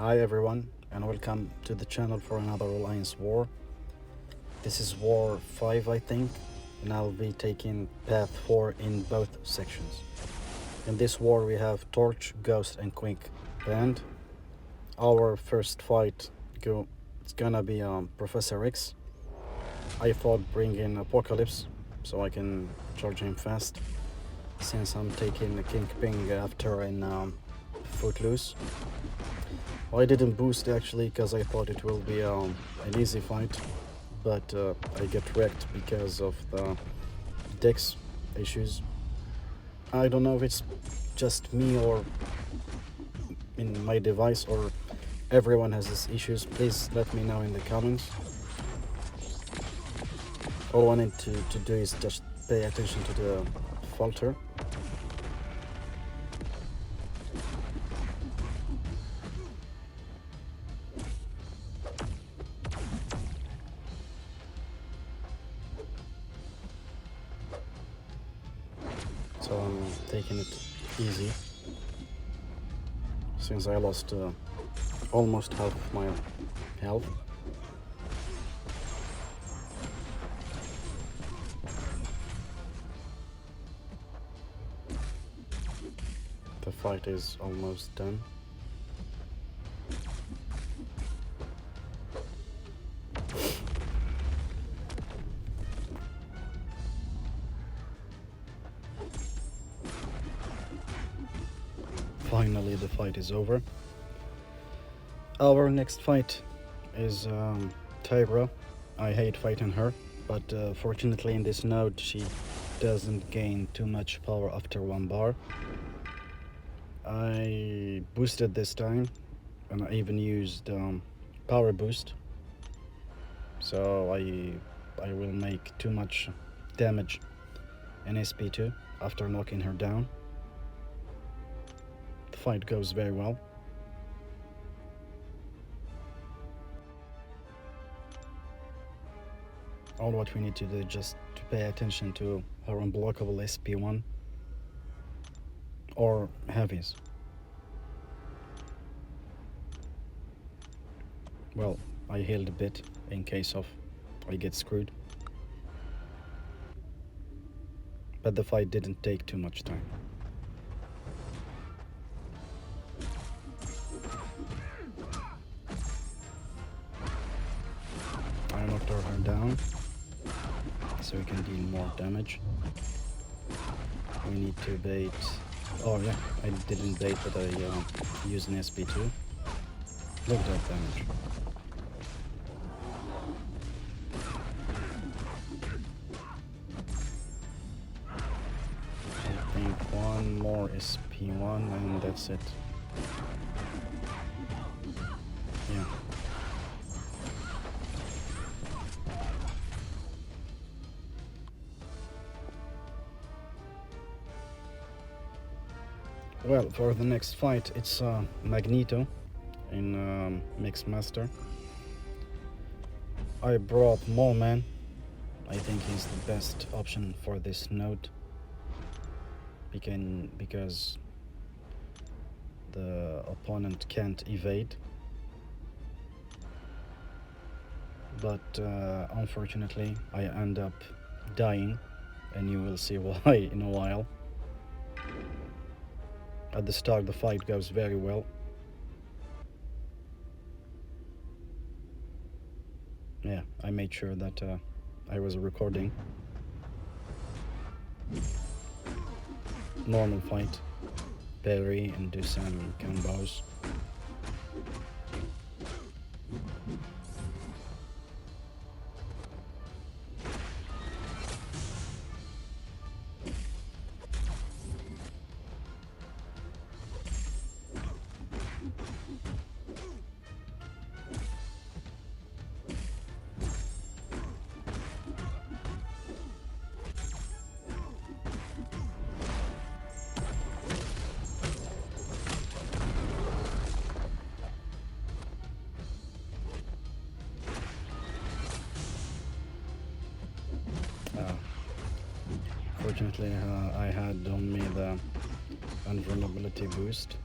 Hi everyone, and welcome to the channel for another Alliance war. This is War 5, I think, and I'll be taking Path 4 in both sections. In this war we have Torch, Ghost and Quick banned. Our first fight it's gonna be Professor X. I thought bring in Apocalypse so I can charge him fast, since I'm taking the Kingpin after in Footloose. I didn't boost actually because I thought it will be an easy fight, but I get wrecked because of the dex issues. I don't know if it's just me or in my device or everyone has these issues. Please let me know in the comments. All I need to do is just pay attention to the falter. So I'm taking it easy, since I lost almost half my health. The fight is almost done. Finally, the fight is over. Our next fight is Tigra. I hate fighting her, but fortunately in this node she doesn't gain too much power after one bar. I boosted this time, and I even used power boost, so I will make too much damage in SP2 after knocking her down. The fight goes very well. All what we need to do is just to pay attention to her unblockable SP1 or heavies. Well, I healed a bit in case of I get screwed. But the fight didn't take too much time. I knocked her down, so we can deal more damage. We need to bait. Oh yeah, I didn't bait, but I used an SP2. Look at that damage. I think one more SP1 and that's it. Yeah. Well, for the next fight, it's Magneto in Mixed Master. I brought Man. I think he's the best option for this node, because the opponent can't evade. But unfortunately, I end up dying, and you will see why in a while. At the start, the fight goes very well. Yeah, I made sure that I was recording. Normal fight, parry and do some combos. Fortunately, I had on me the invulnerability boost.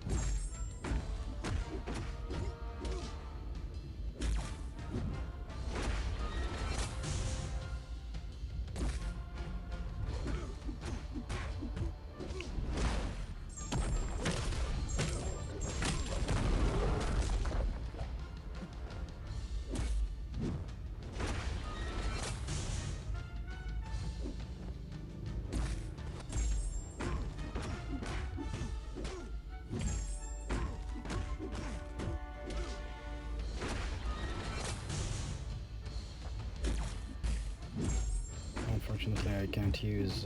Unfortunately, I can't use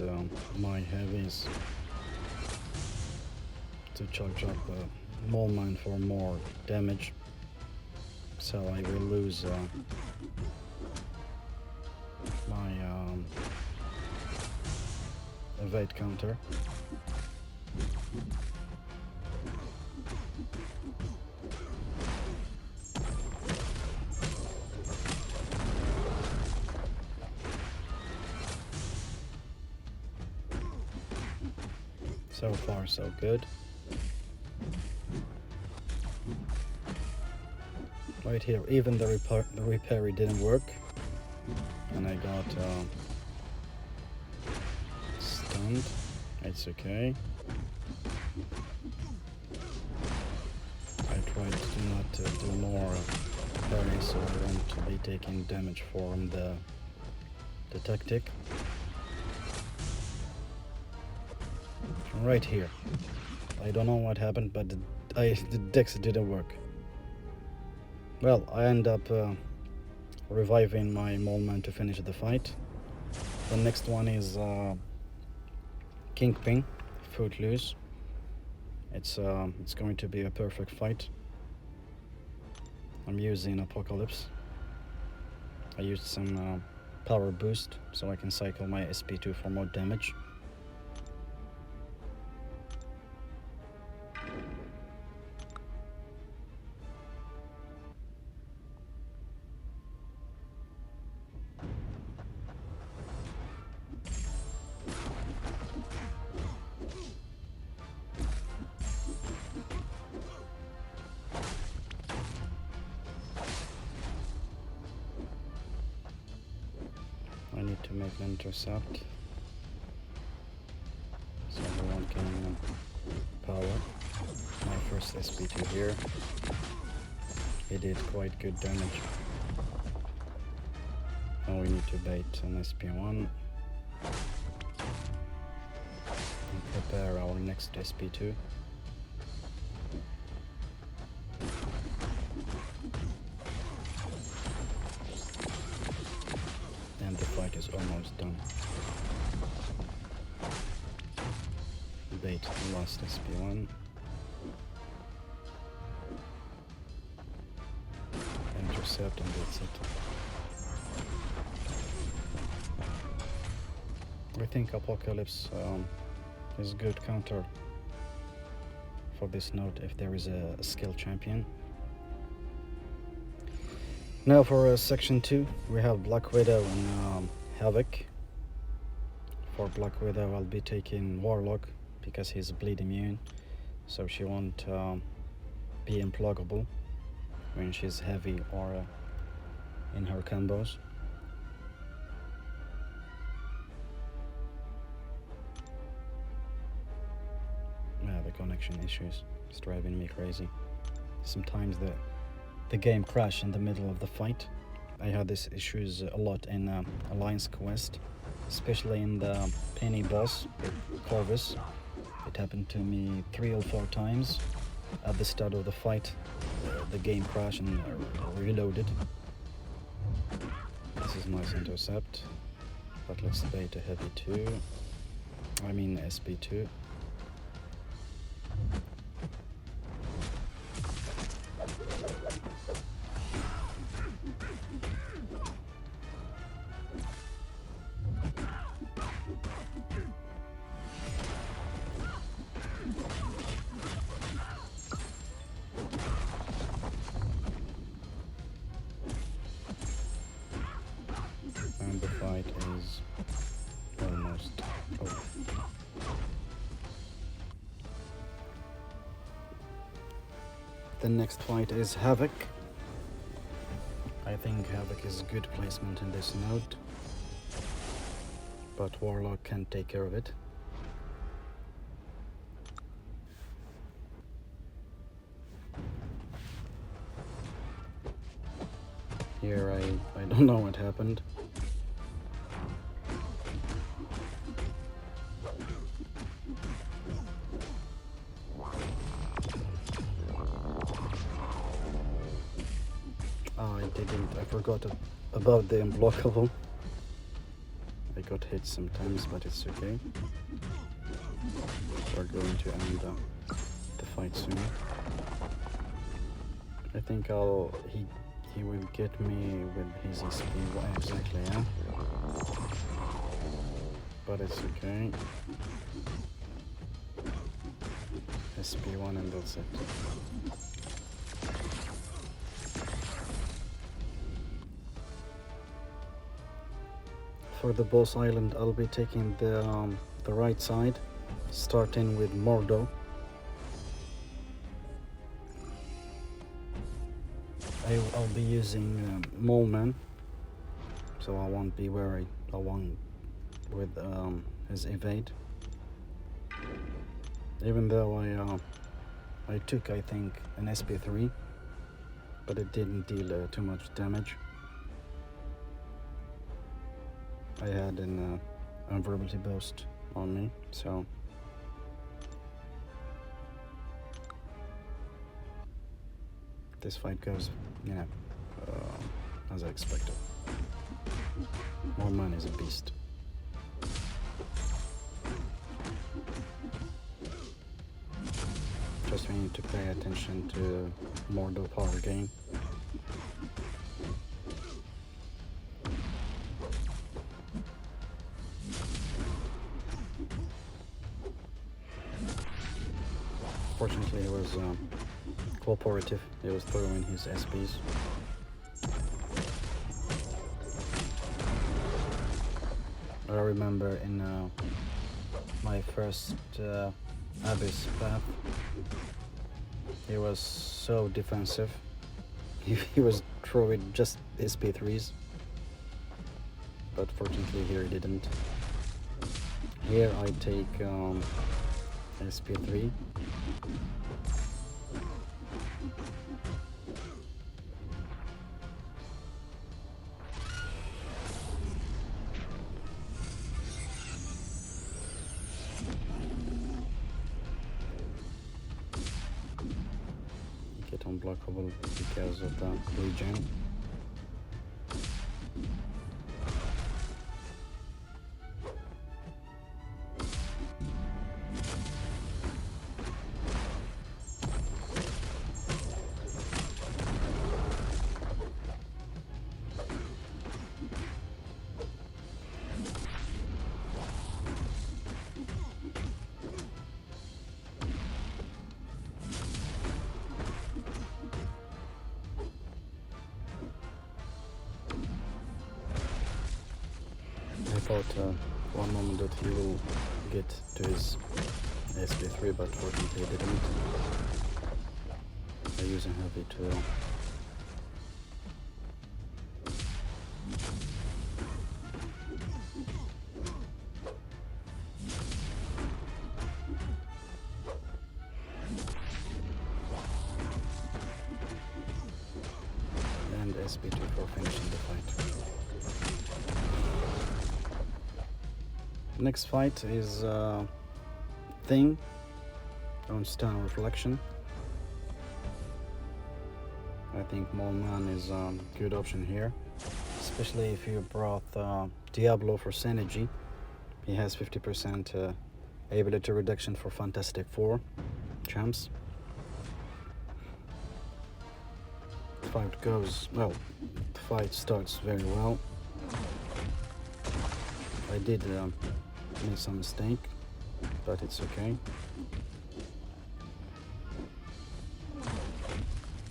my heavies to charge up Mole Mine for more damage, so I will lose my evade counter. So far, so good. Right here, even the repair didn't work, and I got stunned. It's okay. I tried to not do more parry, so I won't be taking damage from the tactic. Right here, I don't know what happened, but the Dex didn't work. Well, I end up reviving my Mole Man to finish the fight. The next one is Kingpin, Footloose. It's going to be a perfect fight. I'm using Apocalypse. I used some power boost so I can cycle my SP2 for more damage. I need to make an intercept so everyone can power. My first SP2 here. He did quite good damage. Now we need to bait an SP1 and prepare our next SP2. And the fight is almost done. Bait the last SP1. Intercept, and that's it. I think Apocalypse is a good counter for this node if there is a skill champion. Now for section 2, we have Black Widow and Havok. For Black Widow, I'll be taking Warlock because he's bleed immune, so she won't be unpluggable when she's heavy or in her combos. Yeah, the connection issues is driving me crazy. Sometimes the game crashes in the middle of the fight. I had these issues a lot in Alliance Quest, especially in the Penny boss with Corvus. It happened to me 3 or 4 times. At the start of the fight, the game crashed and reloaded. This is nice intercept, but let's bait a heavy 2. I mean SP2. And the fight is almost over. The next fight is Havok. I think Havok is a good placement in this node, but Warlock can take care of it. Here I don't know what happened. I forgot about the unblockable. I got hit sometimes, but it's okay. We're going to end the fight soon. I think he will get me with his SP. Exactly, yeah. But it's okay. SP1 and that's it. For the boss island, I'll be taking the right side, starting with Mordo. I'll be using Moleman, so I won't be worried. I won't with his evade. Even though I took, I think, an SP3, but it didn't deal too much damage. I had an invulnerability boost on me, so this fight goes, you know, as I expected. Moleman is a beast. Just we need to pay attention to Mordo power gain. Fortunately, he was cooperative. He was throwing his SPs. I remember in my first Abyss path, he was so defensive. He was throwing just SP3s, but fortunately here he didn't. Here I take SP3. Get unblockable because of the regen. I thought one moment that he will get to his SP3, but fortunately he didn't. I'm using heavy to and SP2 for finishing the fight. Next fight is Thing on Stone Reflection. I think Moleman is a good option here, especially if you brought Diablo for Synergy. He has 50% ability reduction for Fantastic Four champs. The fight goes well. The fight starts very well. I did made some mistake, but it's okay.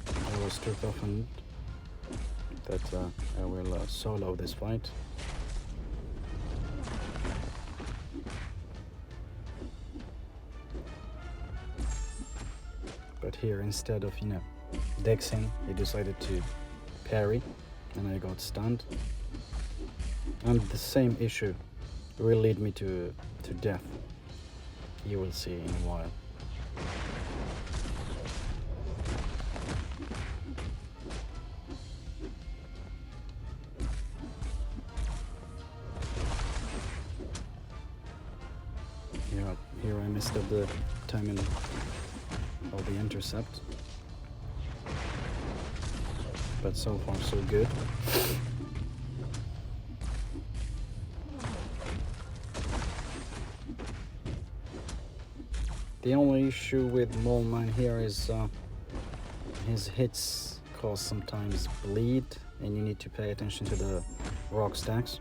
I was too confident that I will solo this fight. But here, instead of, dexing, he decided to parry, and I got stunned. And the same issue will lead me to death. You will see in a while. Yeah, here I missed the timing of the intercept. But so far so good. The only issue with Mole Man here is his hits cause sometimes bleed, and you need to pay attention to the rock stacks.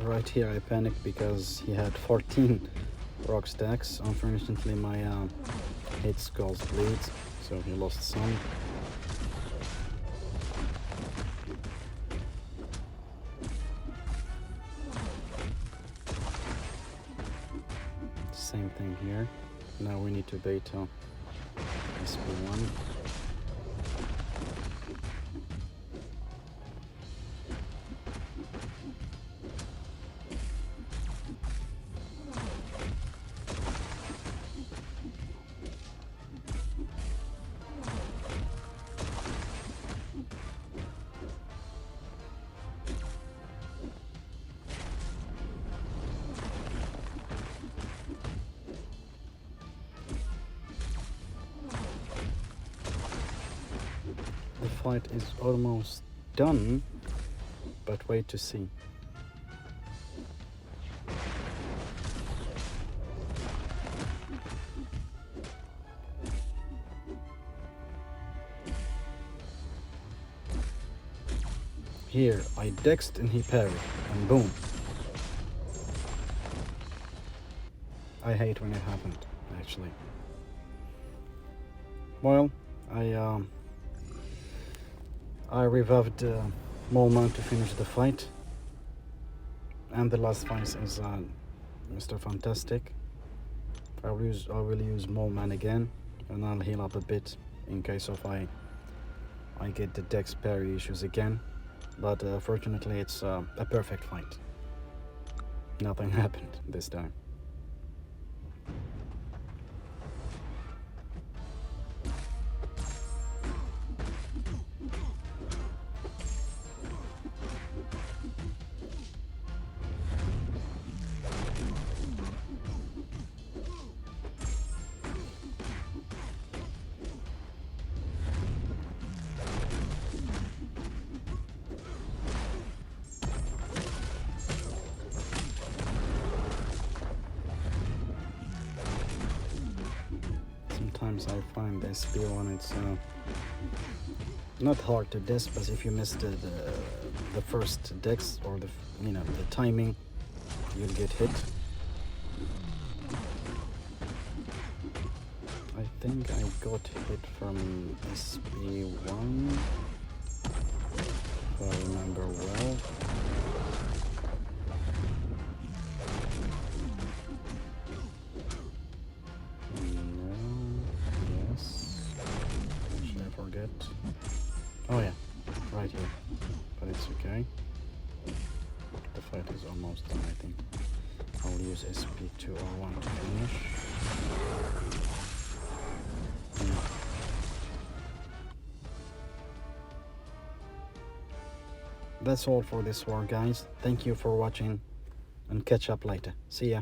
Right here I panicked because he had 14 rock stacks. Unfortunately my hits caused bleeds, so he lost some. Same thing here. Now we need to bait SP1. The fight is almost done, but wait to see. Here, I dexed and he parried, and boom. I hate when it happened, actually. Well, I revived Mole Man to finish the fight. And the last fight is Mr. Fantastic. I will use Mole Man again, and I'll heal up a bit in case of I get the dex parry issues again. But fortunately it's a perfect fight. Nothing happened this time. Sometimes I find the SP1 it's not hard to diss, but if you miss the first dex or the timing, you'll get hit. I think I got hit from SP1, if I remember well. Oh yeah, right here, but it's okay. The fight is almost done, I think. I'll use SP201 to finish. Yeah. That's all for this war, guys. Thank you for watching, and catch up later. See ya.